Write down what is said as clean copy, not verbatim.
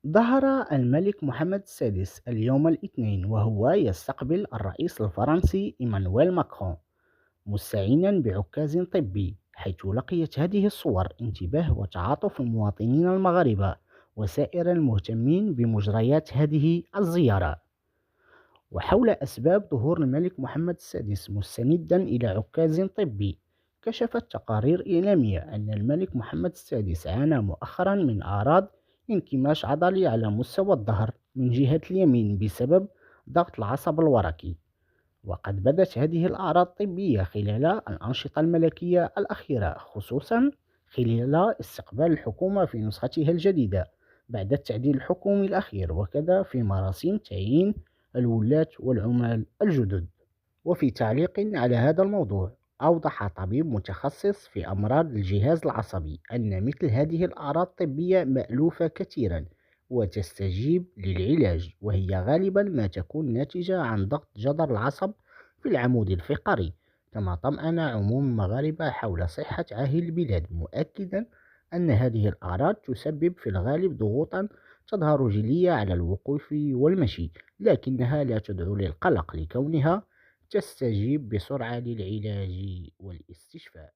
ظهر الملك محمد السادس اليوم الاثنين وهو يستقبل الرئيس الفرنسي إيمانويل ماكرون مستعينا بعكاز طبي، حيث لقيت هذه الصور انتباه وتعاطف المواطنين المغاربة وسائر المهتمين بمجريات هذه الزيارة. وحول أسباب ظهور الملك محمد السادس مستندا إلى عكاز طبي، كشفت تقارير إعلامية أن الملك محمد السادس عانى مؤخرا من أعراض انكماش عضلي على مستوى الظهر من جهة اليمين بسبب ضغط العصب الورقي. وقد بدت هذه الأعراض الطبية خلال الأنشطة الملكية الأخيرة، خصوصا خلال استقبال الحكومة في نسختها الجديدة بعد التعديل الحكومي الأخير، وكذا في مراسم تعيين الولاة والعمال الجدد. وفي تعليق على هذا الموضوع، أوضح طبيب متخصص في أمراض الجهاز العصبي أن مثل هذه الأعراض الطبية مألوفة كثيرا وتستجيب للعلاج، وهي غالبا ما تكون ناتجة عن ضغط جدر العصب في العمود الفقري. كما طمأن عموم المغاربة حول صحة عاهل البلاد، مؤكدا أن هذه الأعراض تسبب في الغالب ضغوطا تظهر جلية على الوقوف والمشي، لكنها لا تدعو للقلق لكونها تستجيب بسرعة للعلاج والاستشفاء.